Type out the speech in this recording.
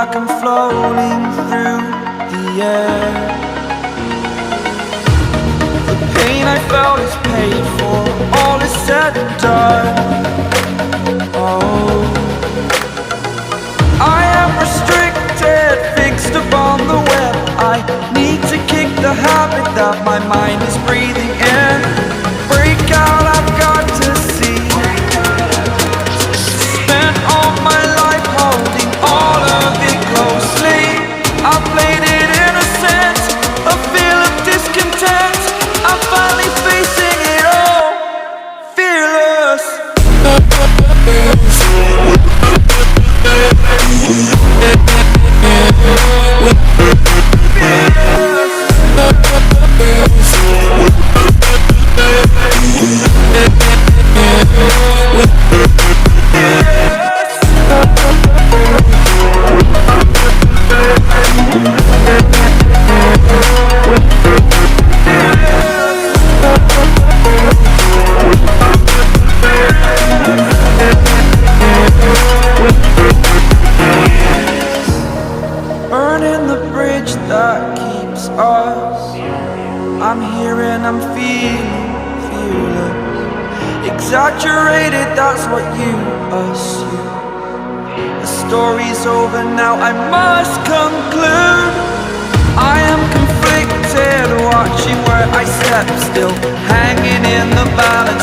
like I'm floating through the air. The pain I felt is paid for, all is said and done. Oh, I am restricted, fixed upon the web. I need to kick the habit that my mind is breathing in. Break out, I've got to see. Spent all my life holding all of it closely. I played it innocent, a feel of discontent. I'm finally facing it all, fearless. Burning the bridge that keeps us. I'm here and I'm feeling fearless. Exaggerated, that's what you assume. The story's over now, I must conclude. I am conflicted, watching where I step still, hanging in the balance.